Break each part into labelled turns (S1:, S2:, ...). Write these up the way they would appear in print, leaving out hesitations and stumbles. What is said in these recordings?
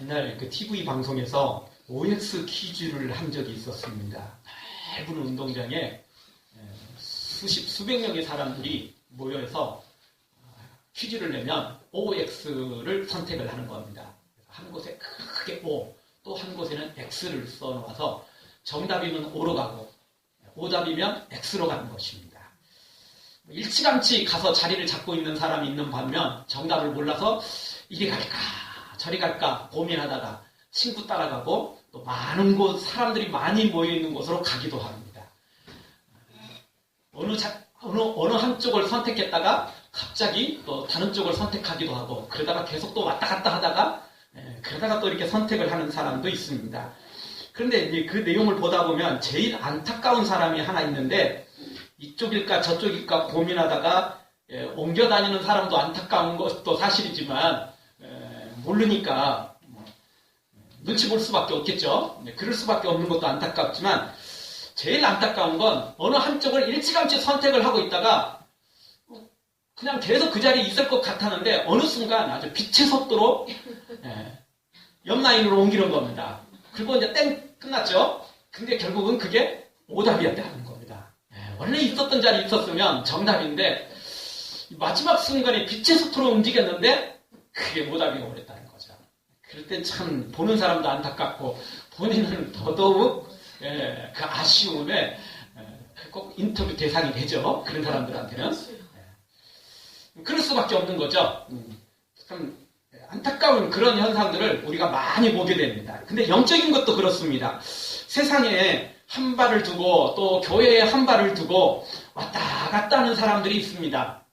S1: 옛날 그 TV 방송에서 OX 퀴즈를 한 적이 있었습니다. 넓은 운동장에 수백 명의 사람들이 모여서 퀴즈를 내면 OX를 선택을 하는 겁니다. 한 곳에 크게 O, 또 한 곳에는 X를 써놓아서 정답이면 O로 가고 오답이면 X로 가는 것입니다. 일찌감치 가서 자리를 잡고 있는 사람이 있는 반면 정답을 몰라서 이리 갈까 저리 갈까 고민하다가 친구 따라가고 또 많은 곳 사람들이 많이 모여있는 곳으로 가기도 합니다. 어느 한쪽을 선택했다가 갑자기 또 다른 쪽을 선택하기도 하고 그러다가 계속 또 왔다 갔다 하다가 그러다가 또 이렇게 선택을 하는 사람도 있습니다. 그런데 이제 그 내용을 보다 보면 제일 안타까운 사람이 하나 있는데 이쪽일까 저쪽일까 고민하다가 옮겨 다니는 사람도 안타까운 것도 사실이지만 모르니까 눈치 볼 수밖에 없겠죠. 그럴 수밖에 없는 것도 안타깝지만 제일 안타까운 건 어느 한쪽을 일찌감치 선택을 하고 있다가 그냥 계속 그 자리에 있을 것 같았는데 어느 순간 아주 빛의 속도로 옆 라인으로 옮기는 겁니다. 그리고 이제 땡 끝났죠. 근데 결국은 그게 오답이었다는 겁니다. 원래 있었던 자리에 있었으면 정답인데 마지막 순간에 빛의 속도로 움직였는데 그게 오답이 오랬다는 거죠. 그럴 땐 참 보는 사람도 안타깝고 본인은 더더욱 그 아쉬움에 꼭 인터뷰 대상이 되죠. 그런 사람들한테는. 그럴 수밖에 없는 거죠. 참 안타까운 그런 현상들을 우리가 많이 보게 됩니다. 근데 영적인 것도 그렇습니다. 세상에 한 발을 두고 또 교회에 한 발을 두고 왔다 갔다 하는 사람들이 있습니다.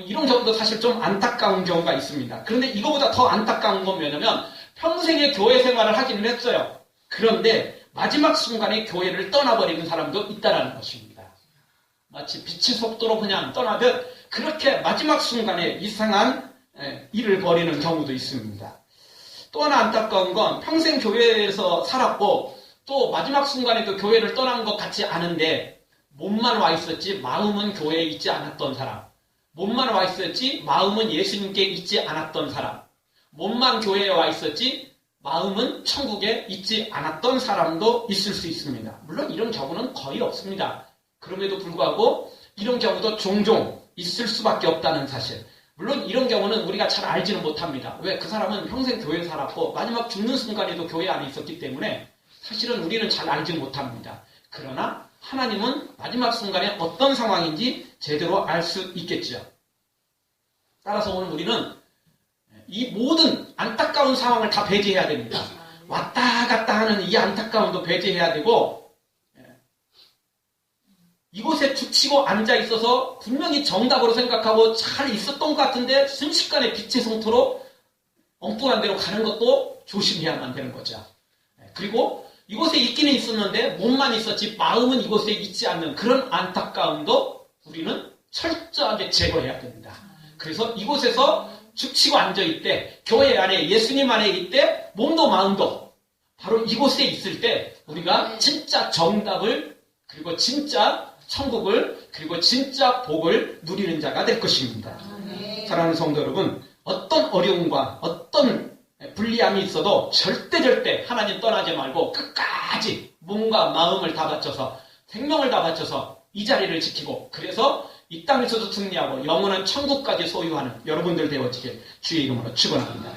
S1: 이런 경우도 사실 좀 안타까운 경우가 있습니다. 그런데 이거보다 더 안타까운 건 뭐냐면 평생의 교회 생활을 하기는 했어요. 그런데 마지막 순간에 교회를 떠나버리는 사람도 있다는 것입니다. 마치 빛의 속도로 그냥 떠나듯 그렇게 마지막 순간에 이상한 일을 벌이는 경우도 있습니다. 또 하나 안타까운 건 평생 교회에서 살았고 또 마지막 순간에도 교회를 떠난 것 같지 않은데 몸만 와 있었지 마음은 교회에 있지 않았던 사람, 몸만 와 있었지 마음은 예수님께 있지 않았던 사람, 몸만 교회에 와 있었지 마음은 천국에 있지 않았던 사람도 있을 수 있습니다. 물론 이런 경우는 거의 없습니다. 그럼에도 불구하고 이런 경우도 종종 있을 수밖에 없다는 사실. 물론 이런 경우는 우리가 잘 알지는 못합니다. 왜? 그 사람은 평생 교회에 살았고 마지막 죽는 순간에도 교회 안에 있었기 때문에 사실은 우리는 잘 알지 못합니다. 그러나 하나님은 마지막 순간에 어떤 상황인지 제대로 알 수 있겠죠. 따라서 오늘 우리는 이 모든 안타까운 상황을 다 배제해야 됩니다. 왔다 갔다 하는 이 안타까움도 배제해야 되고 이곳에 죽치고 앉아 있어서 분명히 정답으로 생각하고 잘 있었던 것 같은데 순식간에 빛의 성토로 엉뚱한 데로 가는 것도 조심해야만 되는 거죠. 그리고 이곳에 있기는 있었는데 몸만 있었지 마음은 이곳에 있지 않는 그런 안타까움도 우리는 철저하게 제거해야 됩니다. 그래서 이곳에서 죽치고 앉아있대 교회 안에 예수님 안에 있대 몸도 마음도 바로 이곳에 있을 때 우리가 진짜 정답을 그리고 진짜 천국을 그리고 진짜 복을 누리는 자가 될 것입니다. 사랑하는 성도 여러분, 어떤 어려움과 어떤 불리함이 있어도 절대 하나님 떠나지 말고 끝까지 몸과 마음을 다 바쳐서 생명을 다 바쳐서 이 자리를 지키고 그래서 이 땅에서도 승리하고 영원한 천국까지 소유하는 여러분들 되어지길 주의 이름으로 축원합니다.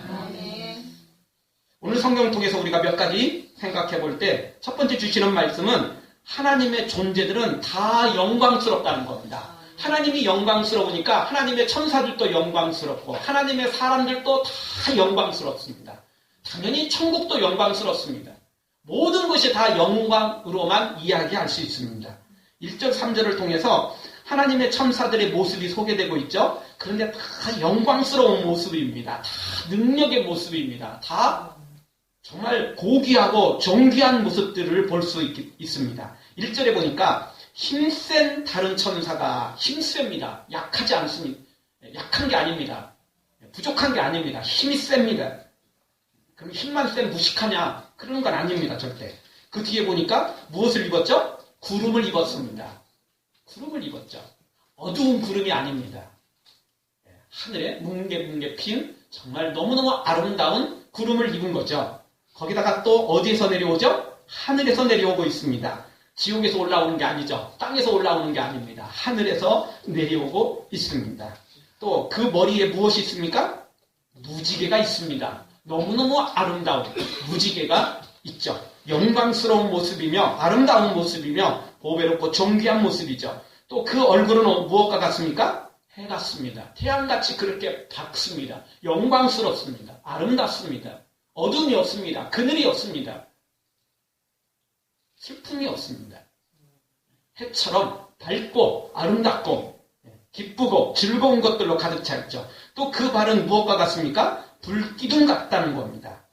S1: 오늘 성경을 통해서 우리가 몇 가지 생각해 볼 때 첫 번째 주시는 말씀은 하나님의 존재들은 다 영광스럽다는 겁니다. 하나님이 영광스러우니까 하나님의 천사들도 영광스럽고 하나님의 사람들도 다 영광스럽습니다. 당연히 천국도 영광스럽습니다. 모든 것이 다 영광으로만 이야기할 수 있습니다. 1절 3절을 통해서 하나님의 천사들의 모습이 소개되고 있죠. 그런데 다 영광스러운 모습입니다. 다 능력의 모습입니다. 다 정말 고귀하고 존귀한 모습들을 볼 수 있습니다. 1절에 보니까 힘센 다른 천사가 힘셉니다. 약하지 않습니다. 약한 게 아닙니다. 부족한 게 아닙니다. 힘이 셉니다. 그럼 힘만 센 무식하냐? 그런 건 아닙니다. 절대. 그 뒤에 보니까 무엇을 입었죠? 구름을 입었습니다. 구름을 입었죠. 어두운 구름이 아닙니다. 하늘에 뭉게뭉게 핀 정말 너무너무 아름다운 구름을 입은 거죠. 거기다가 또 어디에서 내려오죠? 하늘에서 내려오고 있습니다. 지옥에서 올라오는 게 아니죠. 땅에서 올라오는 게 아닙니다. 하늘에서 내려오고 있습니다. 또 그 머리에 무엇이 있습니까? 무지개가 있습니다. 너무너무 아름다운 무지개가 있죠. 영광스러운 모습이며 아름다운 모습이며 보배롭고 존귀한 모습이죠. 또 그 얼굴은 무엇과 같습니까? 해 같습니다. 태양같이 그렇게 밝습니다. 영광스럽습니다. 아름답습니다. 어둠이 없습니다. 그늘이 없습니다. 슬픔이 없습니다. 해처럼 밝고 아름답고 기쁘고 즐거운 것들로 가득 차 있죠. 또 그 발은 무엇과 같습니까? 불기둥 같다는 겁니다.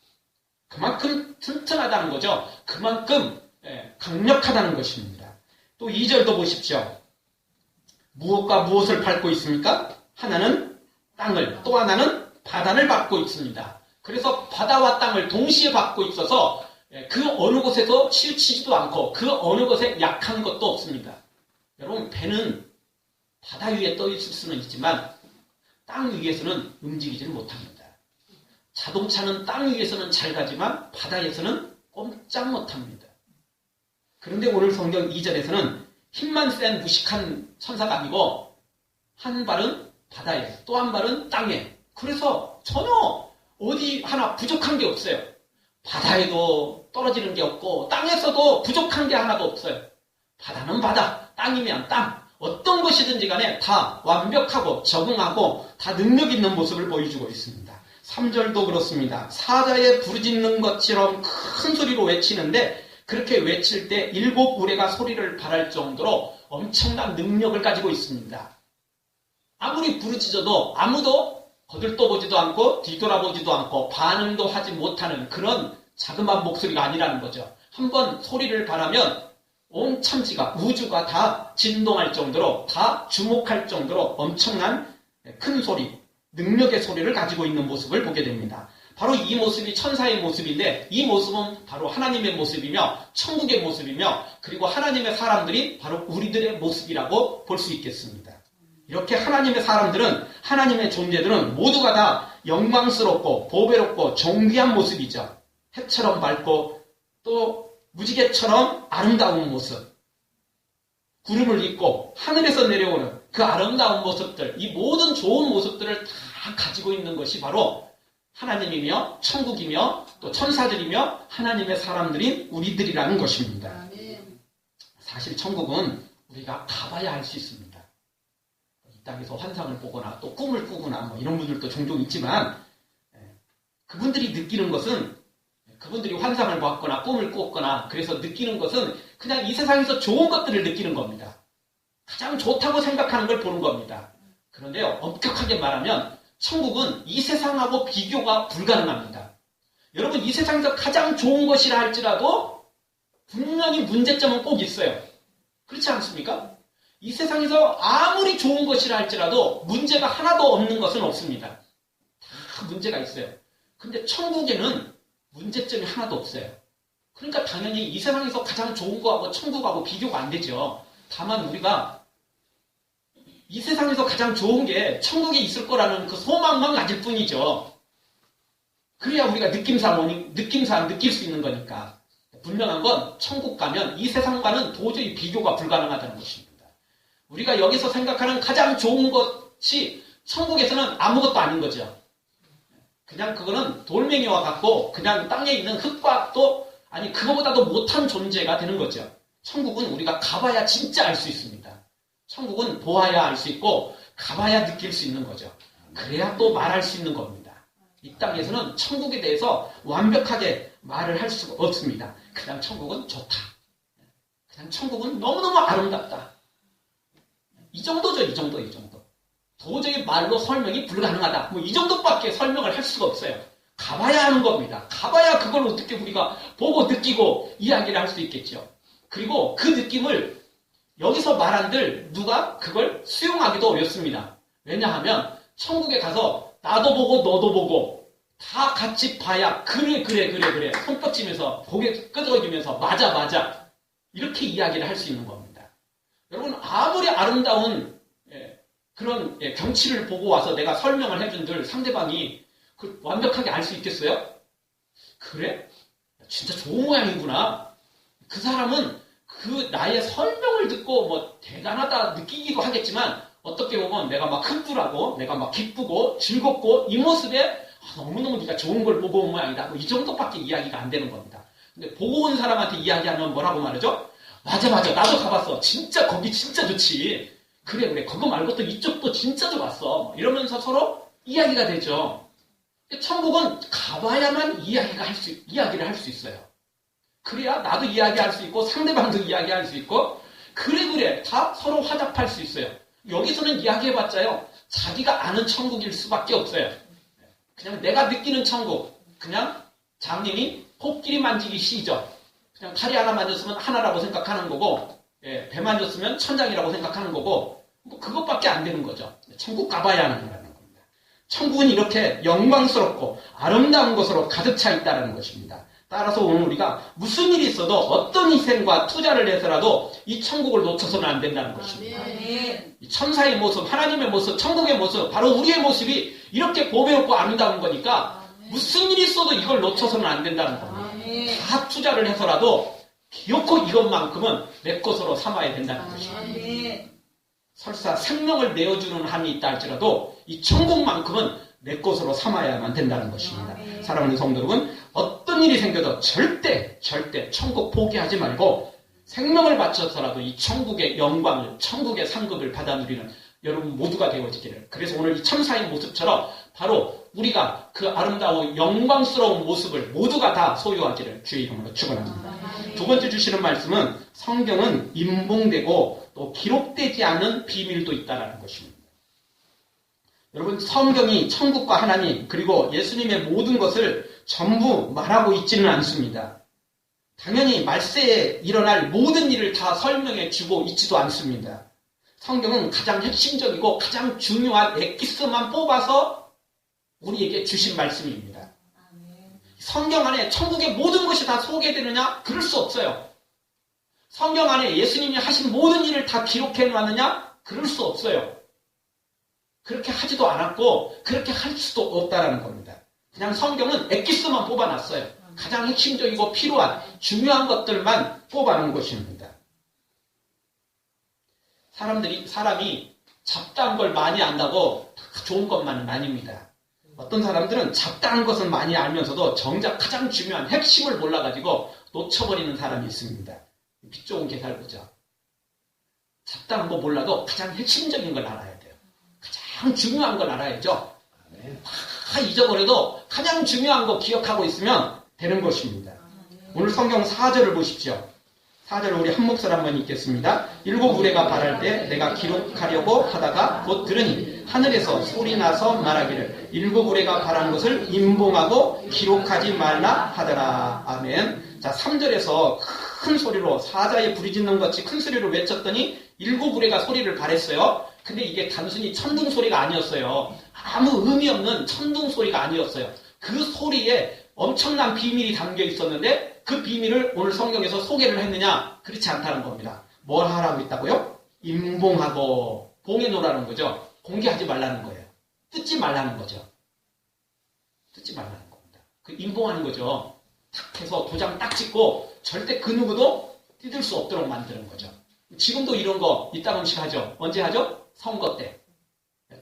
S1: 그만큼 튼튼하다는 거죠. 그만큼 강력하다는 것입니다. 또 2절도 보십시오. 무엇과 무엇을 밟고 있습니까? 하나는 땅을, 또 하나는 바다를 밟고 있습니다. 그래서 바다와 땅을 동시에 밟고 있어서 그 어느 곳에서 치우치지도 않고 그 어느 곳에 약한 것도 없습니다. 여러분, 배는 바다 위에 떠 있을 수는 있지만 땅 위에서는 움직이지는 못합니다. 자동차는 땅 위에서는 잘 가지만 바다에서는 꼼짝 못합니다. 그런데 오늘 성경 2절에서는 힘만 센 무식한 천사가 아니고 한 발은 바다에 또 한 발은 땅에, 그래서 전혀 어디 하나 부족한 게 없어요. 바다에도 떨어지는 게 없고 땅에서도 부족한 게 하나도 없어요. 바다는 바다, 땅이면 땅, 어떤 것이든지 간에 다 완벽하고 적응하고 다 능력 있는 모습을 보여주고 있습니다. 3절도 그렇습니다. 사자의 부르짖는 것처럼 큰 소리로 외치는데 그렇게 외칠 때 7 우레가 소리를 발할 정도로 엄청난 능력을 가지고 있습니다. 아무리 부르짖어도 아무도 거들떠보지도 않고 뒤돌아보지도 않고 반응도 하지 못하는 그런 자그마한 목소리가 아니라는 거죠. 한번 소리를 발하면 온 천지가, 우주가 다 진동할 정도로, 다 주목할 정도로 엄청난 큰 소리, 능력의 소리를 가지고 있는 모습을 보게 됩니다. 바로 이 모습이 천사의 모습인데 이 모습은 바로 하나님의 모습이며 천국의 모습이며 그리고 하나님의 사람들이 바로 우리들의 모습이라고 볼 수 있겠습니다. 이렇게 하나님의 사람들은, 하나님의 존재들은 모두가 다 영광스럽고 보배롭고 존귀한 모습이죠. 해처럼 밝고 또 무지개처럼 아름다운 모습, 구름을 입고 하늘에서 내려오는 그 아름다운 모습들, 이 모든 좋은 모습들을 다 가지고 있는 것이 바로 하나님이며 천국이며 또 천사들이며 하나님의 사람들인 우리들이라는 것입니다. 사실 천국은 우리가 가봐야 알 수 있습니다. 이 땅에서 환상을 보거나 또 꿈을 꾸거나 뭐 이런 분들도 종종 있지만 그분들이 느끼는 것은, 그분들이 환상을 보았거나 꿈을 꿨거나 그래서 느끼는 것은 그냥 이 세상에서 좋은 것들을 느끼는 겁니다. 가장 좋다고 생각하는 걸 보는 겁니다. 그런데요, 엄격하게 말하면 천국은 이 세상하고 비교가 불가능합니다. 여러분, 이 세상에서 가장 좋은 것이라 할지라도 분명히 문제점은 꼭 있어요. 그렇지 않습니까? 이 세상에서 아무리 좋은 것이라 할지라도 문제가 하나도 없는 것은 없습니다. 다 문제가 있어요. 근데 천국에는 문제점이 하나도 없어요. 그러니까 당연히 이 세상에서 가장 좋은 거하고 천국하고 비교가 안 되죠. 다만 우리가 이 세상에서 가장 좋은 게 천국에 있을 거라는 그 소망만 가질 뿐이죠. 그래야 우리가 느낌상 느낄 수 있는 거니까. 분명한 건 천국 가면 이 세상과는 도저히 비교가 불가능하다는 것입니다. 우리가 여기서 생각하는 가장 좋은 것이 천국에서는 아무것도 아닌 거죠. 그냥 그거는 돌멩이와 같고 그냥 땅에 있는 흙과 또 그거보다도 못한 존재가 되는 거죠. 천국은 우리가 가봐야 진짜 알 수 있습니다. 천국은 보아야 알 수 있고 가봐야 느낄 수 있는 거죠. 그래야 또 말할 수 있는 겁니다. 이 땅에서는 천국에 대해서 완벽하게 말을 할 수가 없습니다. 그냥 천국은 좋다. 그냥 천국은 너무너무 아름답다. 이 정도죠, 이 정도. 도저히 말로 설명이 불가능하다. 뭐 이 정도밖에 설명을 할 수가 없어요. 가봐야 하는 겁니다. 가봐야 그걸 어떻게 우리가 보고 느끼고 이야기를 할 수 있겠죠. 그리고 그 느낌을 여기서 말한들 누가 그걸 수용하기도 어렵습니다. 왜냐하면 천국에 가서 나도 보고 너도 보고 다 같이 봐야 그래 손뻗치면서 고개 끄덕이면서 맞아 이렇게 이야기를 할 수 있는 겁니다. 여러분, 아무리 아름다운 그런 경치를 보고 와서 내가 설명을 해준들 상대방이 완벽하게 알 수 있겠어요? 그래? 진짜 좋은 모양이구나. 그 사람은 그 나의 설명을 듣고 뭐 대단하다 느끼기도 하겠지만 어떻게 보면 내가 막 흥분하고 내가 막 기쁘고 즐겁고 이 모습에 너무너무 네가 좋은 걸 보고 온 모양이다. 뭐 이 정도밖에 이야기가 안 되는 겁니다. 근데 보고 온 사람한테 이야기하면 뭐라고 말하죠? 맞아 나도 가봤어. 진짜 거기 진짜 좋지. 그래 그거 말고 또 이쪽도 진짜 좋았어. 이러면서 서로 이야기가 되죠. 천국은 가봐야만 이야기를 할 수 있어요. 그래야 나도 이야기할 수 있고 상대방도 이야기할 수 있고 그래 다 서로 화답할 수 있어요. 여기서는 이야기해봤자요. 자기가 아는 천국일 수밖에 없어요. 그냥 내가 느끼는 천국. 그냥 장님이 코끼리 만지기 시죠. 그냥 다리 하나 만졌으면 하나라고 생각하는 거고 배 만졌으면 천장이라고 생각하는 거고 뭐 그것밖에 안 되는 거죠. 천국 가봐야 하는 거라는 겁니다. 천국은 이렇게 영광스럽고 아름다운 것으로 가득 차 있다는 것입니다. 따라서 오늘 우리가 무슨 일이 있어도 어떤 희생과 투자를 해서라도 이 천국을 놓쳐서는 안 된다는 것입니다. 이 천사의 모습, 하나님의 모습, 천국의 모습, 바로 우리의 모습이 이렇게 보배롭고 아름다운 거니까 무슨 일이 있어도 이걸 놓쳐서는 안 된다는 겁니다. 다 투자를 해서라도 기어코 이것만큼은 내 것으로 삼아야 된다는 것입니다. 설사 생명을 내어주는 한이 있다 할지라도 이 천국만큼은 내 것으로 삼아야만 된다는 것입니다. 사랑하는 성도 여러분, 어떤 일이 생겨도 절대 천국 포기하지 말고 생명을 바쳐서라도 이 천국의 영광을, 천국의 상급을 받아 누리는 여러분 모두가 되어지기를. 그래서 오늘 이 천사의 모습처럼 바로 우리가 그 아름다운 영광스러운 모습을 모두가 다 소유하기를 주의 이름으로 축원합니다. 두 번째 주시는 말씀은 성경은 임봉되고 또 기록되지 않은 비밀도 있다는 것입니다. 여러분 성경이 천국과 하나님 그리고 예수님의 모든 것을 전부 말하고 있지는 않습니다. 당연히 말세에 일어날 모든 일을 다 설명해 주고 있지도 않습니다. 성경은 가장 핵심적이고 가장 중요한 엑기스만 뽑아서 우리에게 주신 말씀입니다. 성경 안에 천국의 모든 것이 다 소개되느냐? 그럴 수 없어요. 성경 안에 예수님이 하신 모든 일을 다 기록해 놨느냐? 그럴 수 없어요. 그렇게 하지도 않았고 그렇게 할 수도 없다라는 겁니다. 그냥 성경은 엑기스만 뽑아놨어요. 가장 핵심적이고 필요한 중요한 것들만 뽑아놓은 것입니다. 사람이 잡다한 걸 많이 안다고 좋은 것만은 아닙니다. 어떤 사람들은 잡다한 것을 많이 알면서도 정작 가장 중요한 핵심을 몰라가지고 놓쳐버리는 사람이 있습니다. 비 좋은 게잘 보죠. 잡다한 거 몰라도 가장 핵심적인 걸 알아야 돼요. 가장 중요한 걸 알아야죠. 다 잊어버려도 가장 중요한 거 기억하고 있으면 되는 것입니다. 오늘 성경 4절을 보십시오. 4절 우리 한 목소리 한번 읽겠습니다. 일곱 우레가 발할 때 내가 기록하려고 하다가 곧 들으니 하늘에서 소리 나서 말하기를 일곱 우레가 발한 것을 임봉하고 기록하지 말라 하더라. 아멘. 자, 3절에서 큰 소리로 사자에 부르짖는 것이 큰 소리로 외쳤더니 일곱 우레가 소리를 발했어요. 근데 이게 단순히 천둥 소리가 아니었어요. 아무 의미 없는 천둥 소리가 아니었어요. 그 소리에 엄청난 비밀이 담겨 있었는데 그 비밀을 오늘 성경에서 소개를 했느냐? 그렇지 않다는 겁니다. 뭘 하라고 있다고요? 임봉하고 봉해놓으라는 거죠. 공개하지 말라는 거예요. 뜯지 말라는 거죠. 뜯지 말라는 겁니다. 그 임봉하는 거죠. 탁 해서 도장 딱 찍고 절대 그 누구도 뜯을 수 없도록 만드는 거죠. 지금도 이런 거 이따금씩 하죠. 언제 하죠? 선거 때.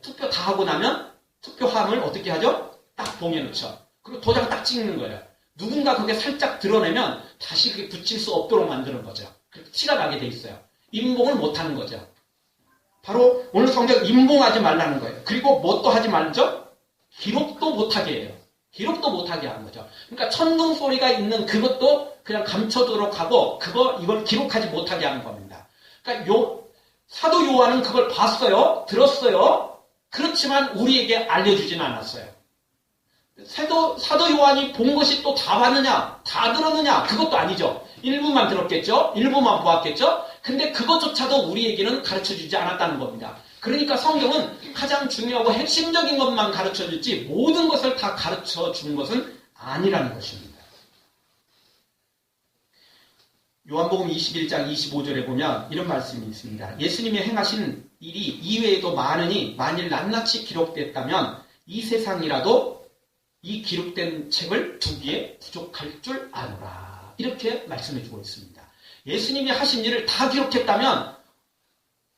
S1: 투표 다 하고 나면 투표함을 어떻게 하죠? 딱 봉해놓죠. 그리고 도장 딱 찍는 거예요. 누군가 그게 살짝 드러내면 다시 그게 붙일 수 없도록 만드는 거죠. 그렇게 티가 나게 돼 있어요. 임봉을 못하는 거죠. 바로 오늘 성경 임봉하지 말라는 거예요. 그리고 뭣도 하지 말죠? 기록도 못하게 해요. 기록도 못하게 하는 거죠. 그러니까 천둥 소리가 있는 그것도 그냥 감춰두도록 하고 이걸 기록하지 못하게 하는 겁니다. 그러니까 사도 요한은 그걸 봤어요. 들었어요. 그렇지만 우리에게 알려주지는 않았어요. 사도 요한이 본 것이 또 다 봤느냐? 다 들었느냐? 그것도 아니죠. 일부만 들었겠죠? 일부만 보았겠죠? 근데 그것조차도 우리에게는 가르쳐주지 않았다는 겁니다. 그러니까 성경은 가장 중요하고 핵심적인 것만 가르쳐주지 모든 것을 다 가르쳐주는 것은 아니라는 것입니다. 요한복음 21장 25절에 보면 이런 말씀이 있습니다. 예수님이 행하신 일이 이외에도 많으니 만일 낱낱이 기록됐다면 이 세상이라도 이 기록된 책을 두기에 부족할 줄 아노라. 이렇게 말씀해 주고 있습니다. 예수님이 하신 일을 다 기록했다면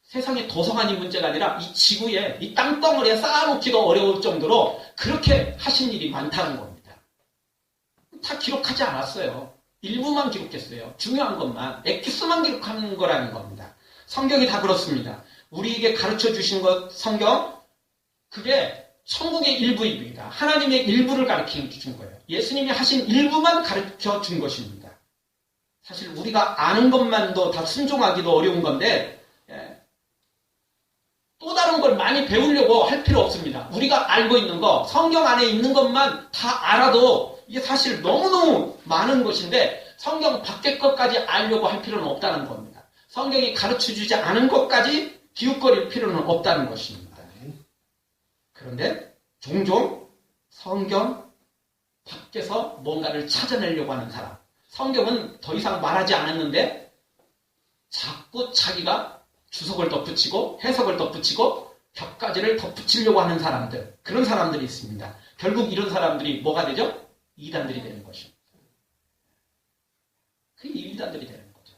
S1: 세상에 도서관이 문제가 아니라 이 지구에, 이 땅덩어리에 쌓아놓기도 어려울 정도로 그렇게 하신 일이 많다는 겁니다. 다 기록하지 않았어요. 일부만 기록했어요. 중요한 것만, 엑기스만 기록하는 거라는 겁니다. 성경이 다 그렇습니다. 우리에게 가르쳐 주신 것, 성경, 그게 천국의 일부입니다. 하나님의 일부를 가르쳐 준 거예요. 예수님이 하신 일부만 가르쳐 준 것입니다. 사실 우리가 아는 것만도 다 순종하기도 어려운 건데, 또 다른 걸 많이 배우려고 할 필요 없습니다. 우리가 알고 있는 거, 성경 안에 있는 것만 다 알아도 이게 사실 너무너무 많은 것인데 성경 밖의 것까지 알려고 할 필요는 없다는 겁니다. 성경이 가르쳐주지 않은 것까지 기웃거릴 필요는 없다는 것입니다. 그런데 종종 성경 밖에서 뭔가를 찾아내려고 하는 사람, 성경은 더 이상 말하지 않았는데 자꾸 자기가 주석을 덧붙이고 해석을 덧붙이고 격가지를 덧붙이려고 하는 사람들, 그런 사람들이 있습니다. 결국 이런 사람들이 뭐가 되죠? 이단들이 되는 것입니다. 그 이단들이 되는 거죠.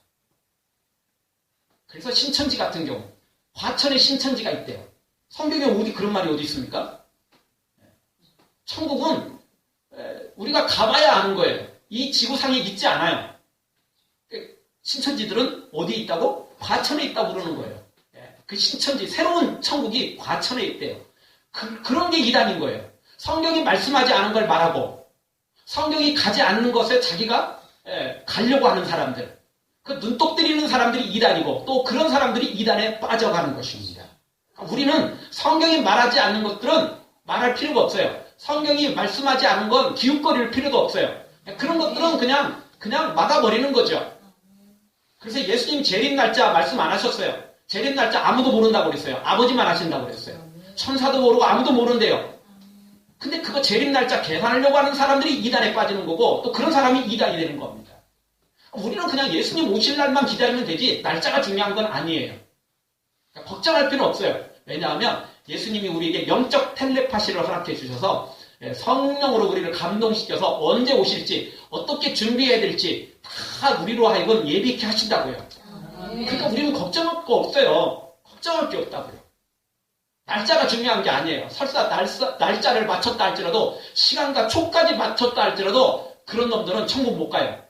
S1: 그래서 신천지 같은 경우 과천에 신천지가 있대요. 성경에 어디 그런 말이 어디 있습니까? 천국은 우리가 가봐야 아는 거예요. 이 지구상에 있지 않아요. 신천지들은 어디에 있다고? 과천에 있다고 그러는 거예요. 그 신천지, 새로운 천국이 과천에 있대요. 그런 게 이단인 거예요. 성경이 말씀하지 않은 걸 말하고 성경이 가지 않는 것에 자기가 가려고 하는 사람들, 그 눈독 들이는 사람들이 이단이고 또 그런 사람들이 이단에 빠져가는 것입니다. 우리는 성경이 말하지 않는 것들은 말할 필요가 없어요. 성경이 말씀하지 않은 건 기웃거릴 필요도 없어요. 그런 것들은 그냥 막아버리는 거죠. 그래서 예수님 재림 날짜 말씀 안 하셨어요. 재림 날짜 아무도 모른다고 그랬어요. 아버지만 아신다고 그랬어요. 천사도 모르고 아무도 모른대요. 근데 그거 재림 날짜 계산하려고 하는 사람들이 이단에 빠지는 거고 또 그런 사람이 이단이 되는 겁니다. 우리는 그냥 예수님 오실 날만 기다리면 되지 날짜가 중요한 건 아니에요. 그러니까 걱정할 필요는 없어요. 왜냐하면 예수님이 우리에게 영적 텔레파시를 허락해 주셔서 성령으로 우리를 감동시켜서 언제 오실지 어떻게 준비해야 될지 다 우리로 하여금 예비케 하신다고요. 그러니까 우리는 걱정할 거 없어요. 걱정할 게 없다고요. 날짜가 중요한 게 아니에요. 설사 날짜를 맞췄다 할지라도 시간과 초까지 맞췄다 할지라도 그런 놈들은 천국 못 가요.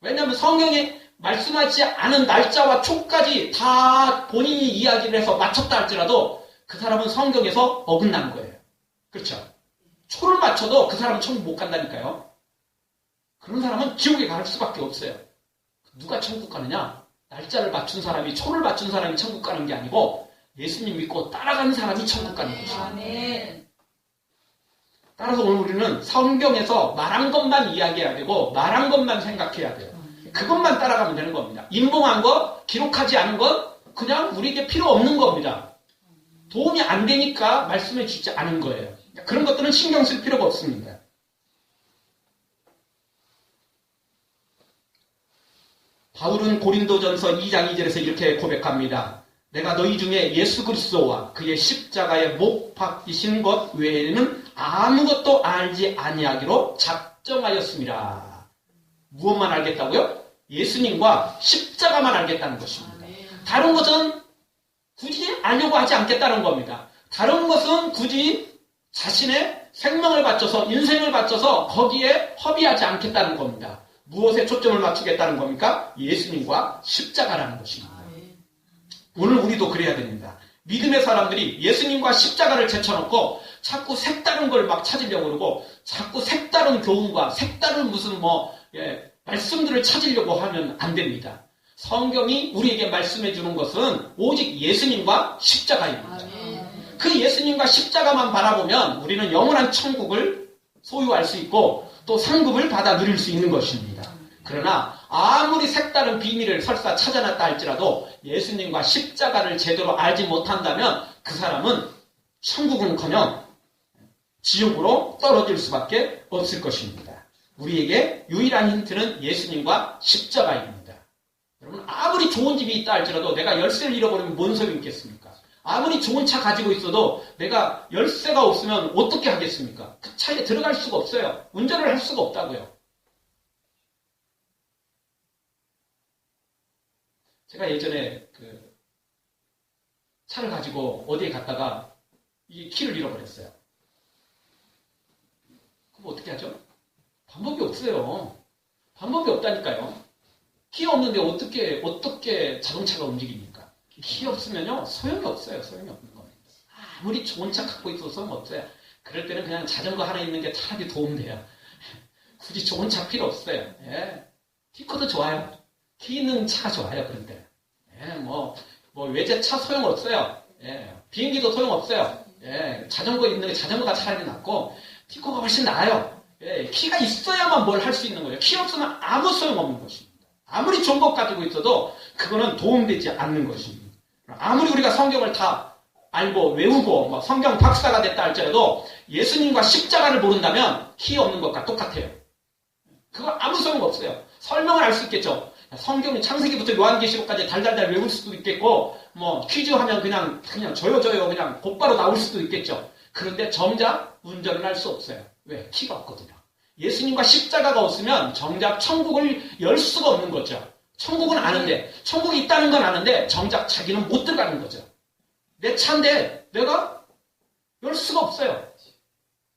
S1: 왜냐하면 성경에 말씀하지 않은 날짜와 초까지 다 본인이 이야기를 해서 맞췄다 할지라도 그 사람은 성경에서 어긋난 거예요. 그렇죠? 초를 맞춰도 그 사람은 천국 못 간다니까요. 그런 사람은 지옥에 갈 수밖에 없어요. 누가 천국 가느냐? 날짜를 맞춘 사람이, 초를 맞춘 사람이 천국 가는 게 아니고 예수님 믿고 따라가는 사람이 천국 가는 것입니다. 따라서 오늘 우리는 성경에서 말한 것만 이야기해야 되고 말한 것만 생각해야 돼요. 그것만 따라가면 되는 겁니다. 인봉한 것, 기록하지 않은 것 그냥 우리에게 필요 없는 겁니다. 도움이 안 되니까 말씀해 주지 않은 거예요. 그런 것들은 신경 쓸 필요가 없습니다. 바울은 고린도전서 2장 2절에서 이렇게 고백합니다. 내가 너희 중에 예수 그리스도와 그의 십자가에 못 박히신 것 외에는 아무것도 알지 아니하기로 작정하였습니다. 무엇만 알겠다고요? 예수님과 십자가만 알겠다는 것입니다. 다른 것은 굳이 알려고 하지 않겠다는 겁니다. 다른 것은 굳이 자신의 생명을 바쳐서 인생을 바쳐서 거기에 허비하지 않겠다는 겁니다. 무엇에 초점을 맞추겠다는 겁니까? 예수님과 십자가라는 것입니다. 오늘 우리도 그래야 됩니다. 믿음의 사람들이 예수님과 십자가를 제쳐놓고 자꾸 색다른 걸 막 찾으려고 그러고 자꾸 색다른 교훈과 색다른 무슨 말씀들을 찾으려고 하면 안 됩니다. 성경이 우리에게 말씀해 주는 것은 오직 예수님과 십자가입니다. 그 예수님과 십자가만 바라보면 우리는 영원한 천국을 소유할 수 있고 또 상급을 받아 누릴 수 있는 것입니다. 그러나 아무리 색다른 비밀을 설사 찾아놨다 할지라도 예수님과 십자가를 제대로 알지 못한다면 그 사람은 천국은커녕 지옥으로 떨어질 수밖에 없을 것입니다. 우리에게 유일한 힌트는 예수님과 십자가입니다. 여러분 아무리 좋은 집이 있다 할지라도 내가 열쇠를 잃어버리면 뭔 소용이 있겠습니까? 아무리 좋은 차 가지고 있어도 내가 열쇠가 없으면 어떻게 하겠습니까? 그 차에 들어갈 수가 없어요. 운전을 할 수가 없다고요. 제가 예전에 그 차를 가지고 어디에 갔다가 이 키를 잃어버렸어요. 그럼 어떻게 하죠? 방법이 없어요. 방법이 없다니까요. 키 없는데 어떻게 자동차가 움직입니까? 키 없으면요, 소용이 없어요. 소용이 없는 겁니다. 아무리 좋은 차 갖고 있어도 소용없어요. 그럴 때는 그냥 자전거 하나 있는 게 차라리 도움돼요. 굳이 좋은 차 필요 없어요. 예. 티코도 좋아요. 키 있는 차가 좋아요. 그런데. 예, 외제차 소용없어요. 예. 비행기도 소용없어요. 예. 자전거 있는 게 자전거가 차라리 낫고, 티코가 훨씬 나아요. 예. 키가 있어야만 뭘 할 수 있는 거예요. 키 없으면 아무 소용없는 것입니다. 아무리 좋은 것 가지고 있어도 그거는 도움되지 않는 것입니다. 아무리 우리가 성경을 다 알고 외우고 성경 박사가 됐다 할지라도 예수님과 십자가를 모른다면 키 없는 것과 똑같아요. 그거 아무 소용없어요. 설명을 할 수 있겠죠. 성경이 창세기부터 요한계시록까지 달달달 외울 수도 있겠고 퀴즈 하면 그냥 저요 그냥 곧바로 나올 수도 있겠죠. 그런데 정작 운전을 할 수 없어요. 왜? 키가 없거든요. 예수님과 십자가가 없으면 정작 천국을 열 수가 없는 거죠. 천국은 아는데, 천국이 있다는 건 아는데 정작 자기는 못 들어가는 거죠. 내 차인데 내가 열 수가 없어요.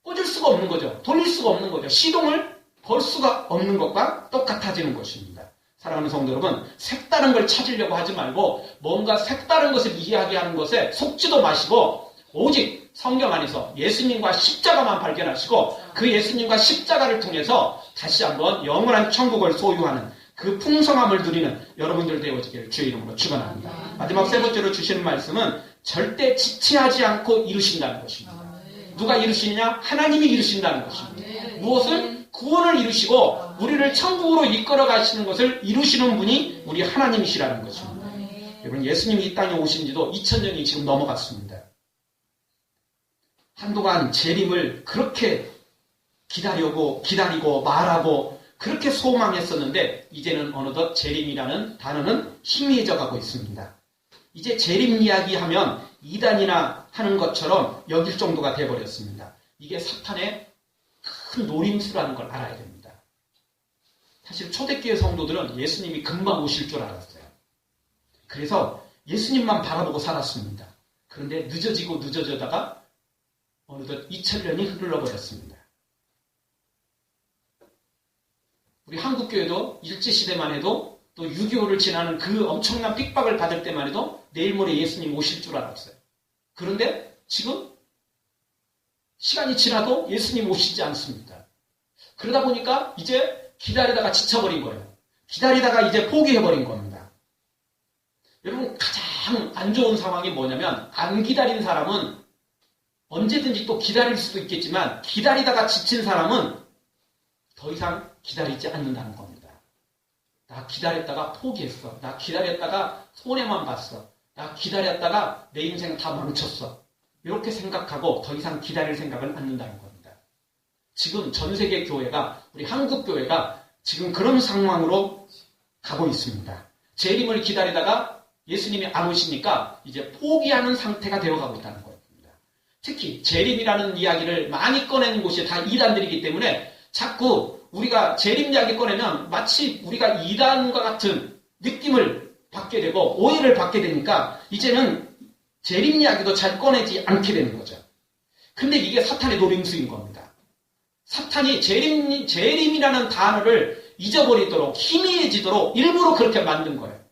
S1: 꽂을 수가 없는 거죠. 돌릴 수가 없는 거죠. 시동을 걸 수가 없는 것과 똑같아지는 것입니다. 사랑하는 성도 여러분, 색다른 걸 찾으려고 하지 말고 뭔가 색다른 것을 이야기하는 것에 속지도 마시고 오직 성경 안에서 예수님과 십자가만 발견하시고 그 예수님과 십자가를 통해서 다시 한번 영원한 천국을 소유하는 그 풍성함을 누리는 여러분들 되어지기를 주의 이름으로 축원합니다. 마지막 세 번째로 주시는 말씀은 절대 지체하지 않고 이루신다는 것입니다. 누가 이루시느냐? 하나님이 이루신다는 것입니다. 무엇을? 구원을 이루시고 우리를 천국으로 이끌어 가시는 것을 이루시는 분이 우리 하나님이시라는 것입니다. 여러분, 예수님이 이 땅에 오신 지도 2000년이 지금 넘어갔습니다. 한동안 재림을 그렇게 기다리고 말하고 그렇게 소망했었는데 이제는 어느덧 재림이라는 단어는 희미해져 가고 있습니다. 이제 재림 이야기하면 이단이나 하는 것처럼 여길 정도가 돼버렸습니다. 이게 사탄의 큰 노림수라는 걸 알아야 됩니다. 사실 초대교회 성도들은 예수님이 금방 오실 줄 알았어요. 그래서 예수님만 바라보고 살았습니다. 그런데 늦어지다가 어느덧 2000년이 흘러버렸습니다. 우리 한국교회도 일제시대만 해도 또 6.25를 지나는 그 엄청난 핍박을 받을 때만 해도 내일 모레 예수님 오실 줄 알았어요. 그런데 지금 시간이 지나도 예수님 오시지 않습니다. 그러다 보니까 이제 기다리다가 지쳐버린 거예요. 기다리다가 이제 포기해버린 겁니다. 여러분, 가장 안 좋은 상황이 뭐냐면 안 기다린 사람은 언제든지 또 기다릴 수도 있겠지만 기다리다가 지친 사람은 더 이상 기다리지 않는다는 겁니다. 나 기다렸다가 포기했어. 나 기다렸다가 손해만 봤어. 나 기다렸다가 내 인생 다 망쳤어. 이렇게 생각하고 더 이상 기다릴 생각을 않는다는 겁니다. 지금 전 세계 교회가, 우리 한국 교회가 지금 그런 상황으로 가고 있습니다. 재림을 기다리다가 예수님이 안 오시니까 이제 포기하는 상태가 되어가고 있다는 겁니다. 특히 재림이라는 이야기를 많이 꺼내는 곳이 다 이단들이기 때문에 자꾸 우리가 재림 이야기 꺼내면 마치 우리가 이단과 같은 느낌을 받게 되고 오해를 받게 되니까 이제는 재림 이야기도 잘 꺼내지 않게 되는 거죠. 근데 이게 사탄의 노림수인 겁니다. 사탄이 재림이라는 단어를 잊어버리도록 희미해지도록 일부러 그렇게 만든 거예요.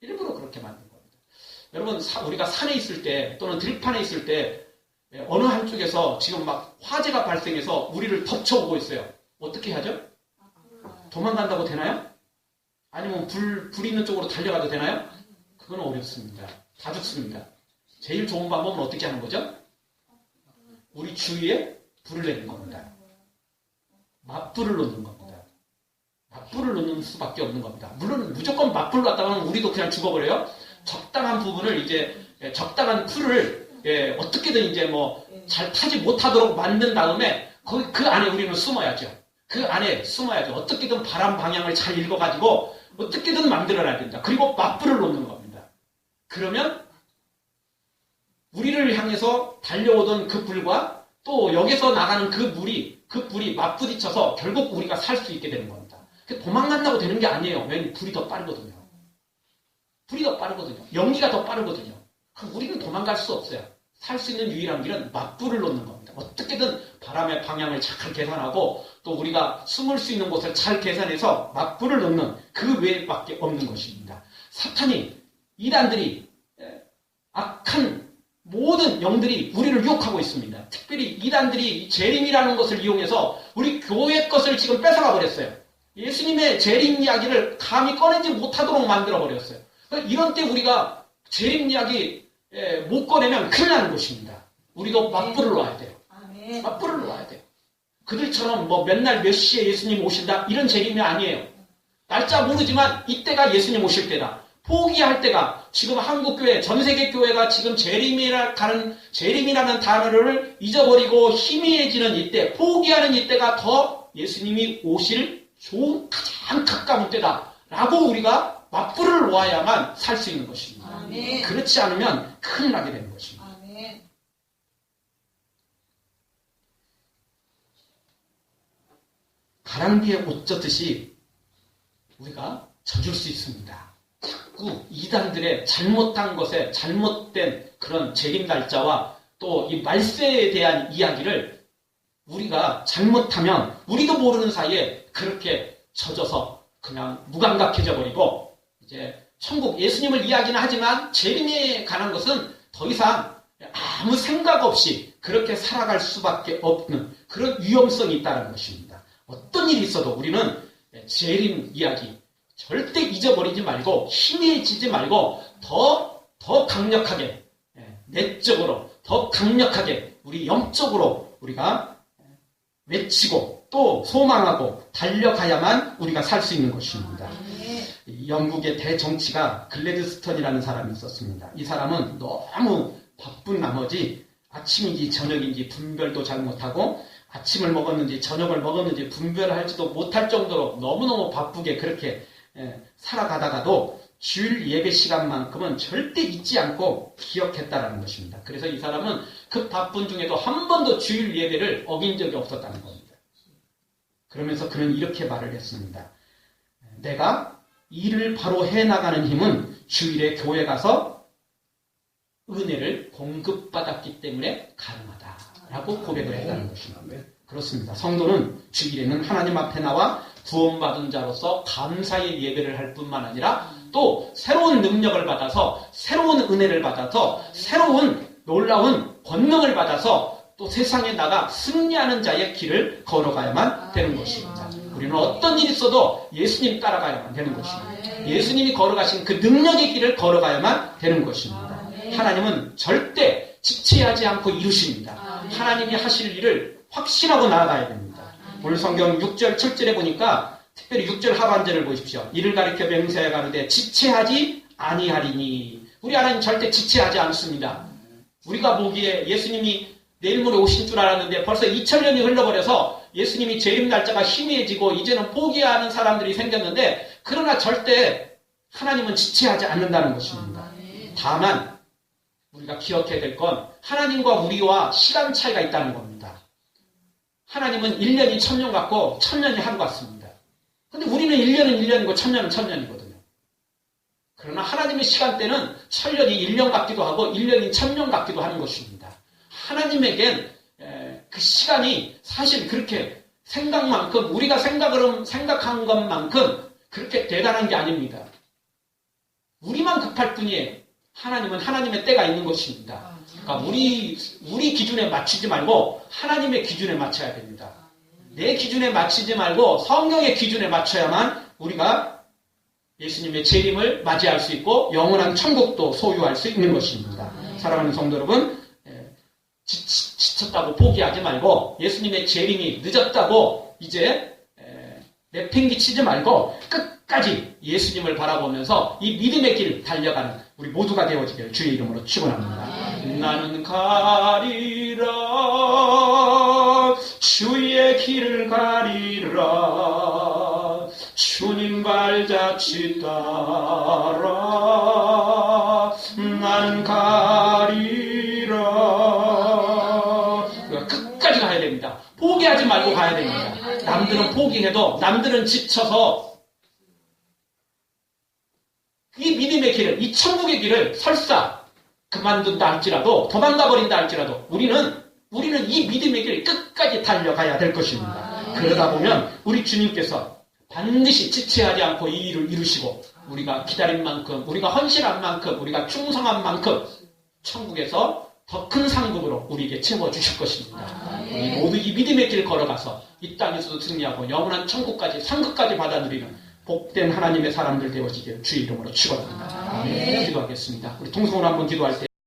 S1: 일부러 그렇게 만든 겁니다. 여러분, 우리가 산에 있을 때 또는 들판에 있을 때 어느 한쪽에서 지금 막 화재가 발생해서 우리를 덮쳐오고 있어요. 어떻게 하죠? 도망간다고 되나요? 아니면 불 있는 쪽으로 달려가도 되나요? 그건 어렵습니다. 다 죽습니다. 제일 좋은 방법은 어떻게 하는 거죠? 우리 주위에 불을 내는 겁니다. 맞불을 놓는 겁니다. 맞불을 놓는 수밖에 없는 겁니다. 물론 무조건 맞불로 왔다가는 우리도 그냥 죽어버려요. 적당한 부분을 이제 적당한 풀을 어떻게든 이제 잘 타지 못하도록 만든 다음에 그 안에 우리는 숨어야죠. 그 안에 숨어야죠. 어떻게든 바람 방향을 잘 읽어가지고 어떻게든 만들어놔야 된다. 그리고 맞불을 놓는 겁니다. 그러면 우리를 향해서 달려오던 그 불과 또 여기서 나가는 그 불이 맞부딪혀서 결국 우리가 살 수 있게 되는 겁니다. 도망간다고 되는 게 아니에요. 왜냐면 불이 더 빠르거든요. 불이 더 빠르거든요. 연기가 더 빠르거든요. 그럼 우리는 도망갈 수 없어요. 살 수 있는 유일한 길은 맞불을 놓는 겁니다. 어떻게든 바람의 방향을 잘 계산하고 또 우리가 숨을 수 있는 곳을 잘 계산해서 맞불을 놓는 그 외밖에 없는 것입니다. 사탄이, 이단들이, 악한 모든 영들이 우리를 유혹하고 있습니다. 특별히 이단들이 재림이라는 것을 이용해서 우리 교회 것을 지금 뺏어가 버렸어요. 예수님의 재림 이야기를 감히 꺼내지 못하도록 만들어 버렸어요. 이런 때 우리가 재림 이야기 못 꺼내면 큰일 나는 것입니다. 우리도 맞불을 놓아야 돼요. 맞불을 놓아야 돼요. 그들처럼 뭐 맨날 몇 시에 예수님 오신다 이런 재림이 아니에요. 날짜 모르지만 이때가 예수님 오실 때다. 포기할 때가 지금 한국교회, 전세계 교회가 지금 재림이라는 단어를 잊어버리고 희미해지는 이때, 포기하는 이때가 더 예수님이 오실 좋은 가장 가까운 때다라고 우리가 맞불을 놓아야만 살 수 있는 것입니다. 아멘. 그렇지 않으면 큰일 나게 되는 것입니다. 아멘. 가랑비에 옷 젖듯이 우리가 젖을 수 있습니다. 자꾸 이단들의 잘못한 것에 잘못된 그런 재림 날짜와 또 이 말세에 대한 이야기를 우리가 잘못하면 우리도 모르는 사이에 그렇게 젖어서 그냥 무감각해져 버리고 이제 천국 예수님을 이야기는 하지만 재림에 관한 것은 더 이상 아무 생각 없이 그렇게 살아갈 수밖에 없는 그런 위험성이 있다는 것입니다. 어떤 일이 있어도 우리는 재림 이야기 절대 잊어버리지 말고 희미해지지 말고 더 강력하게 내적으로 더 강력하게 우리 영적으로 우리가 외치고 또 소망하고 달려가야만 우리가 살 수 있는 것입니다. 영국의 대정치가 글래드스턴이라는 사람이 있었습니다. 이 사람은 너무 바쁜 나머지 아침인지 저녁인지 분별도 잘 못하고 아침을 먹었는지 저녁을 먹었는지 분별할지도 못할 정도로 너무너무 바쁘게 그렇게 살아가다가도 주일 예배 시간만큼은 절대 잊지 않고 기억했다라는 것입니다. 그래서 이 사람은 그 바쁜 중에도 한 번도 주일 예배를 어긴 적이 없었다는 겁니다. 그러면서 그는 이렇게 말을 했습니다. 내가 일을 바로 해나가는 힘은 주일에 교회 가서 은혜를 공급받았기 때문에 가능하다라고 고백을 했다는 것입니다. 그렇습니다. 성도는 주일에는 하나님 앞에 나와 구원받은 자로서 감사의 예배를 할 뿐만 아니라 또 새로운 능력을 받아서 새로운 은혜를 받아서 새로운 놀라운 권능을 받아서 또 세상에 나가 승리하는 자의 길을 걸어가야만 되는 것입니다. 우리는 어떤 일이 있어도 예수님 따라가야만 되는 것입니다. 예수님이 걸어가신 그 능력의 길을 걸어가야만 되는 것입니다. 하나님은 절대 지체하지 않고 이루십니다. 하나님이 하실 일을 확신하고 나아가야 됩니다. 오늘 성경 6절 7절에 보니까 특별히 6절 하반절을 보십시오. 이를 가리켜 맹세하여 가로되 지체하지 아니하리니. 우리 하나님 절대 지체하지 않습니다. 우리가 보기에 예수님이 내일 모레 오신 줄 알았는데 벌써 2000년이 흘러버려서 예수님이 재림 날짜가 희미해지고 이제는 포기하는 사람들이 생겼는데 그러나 절대 하나님은 지체하지 않는다는 것입니다. 다만 우리가 기억해야 될 건 하나님과 우리와 시간 차이가 있다는 겁니다. 하나님은 1년이 1000년 같고 1000년이 하루 같습니다. 근데 우리는 1년은 1년이고 1000년은 1000년이거든요. 그러나 하나님의 시간대는 1000년이 1년 같기도 하고 1년이 1000년 같기도 하는 것입니다. 하나님에겐 그 시간이 사실 그렇게 생각만큼 우리가 생각한 것만큼 그렇게 대단한 게 아닙니다. 우리만 급할 뿐이에요. 하나님은 하나님의 때가 있는 것입니다. 그러니까 우리 기준에 맞추지 말고 하나님의 기준에 맞춰야 됩니다. 내 기준에 맞추지 말고 성경의 기준에 맞춰야만 우리가 예수님의 재림을 맞이할 수 있고 영원한 천국도 소유할 수 있는 것입니다. 사랑하는 성도 여러분, 지쳤다고 포기하지 말고 예수님의 재림이 늦었다고 이제 내팽개치지 말고 끝까지 예수님을 바라보면서 이 믿음의 길 달려가는 우리 모두가 되어지기를 주의 이름으로 축원합니다. 나는 가리라 주의 길을 가리라 주님 발자취 따라 나는 가리라 알고 가야 됩니다. 남들은 포기해도, 남들은 지쳐서 이 믿음의 길을, 이 천국의 길을 설사 그만둔다 할지라도, 도망가 버린다 할지라도 우리는 이 믿음의 길을 끝까지 달려가야 될 것입니다. 그러다 보면 우리 주님께서 반드시 지체하지 않고 이 일을 이루시고, 우리가 기다린 만큼, 우리가 헌신한 만큼, 우리가 충성한 만큼 천국에서 더 큰 상급으로 우리에게 채워주실 것입니다. 우리 모두 이 믿음의 길 걸어가서 이 땅에서도 승리하고 영원한 천국까지, 상급까지 받아 누리는 복된 하나님의 사람들 되어지기를 주의 이름으로 축원합니다. 기도하겠습니다. 우리 통성으로 한번 기도할 때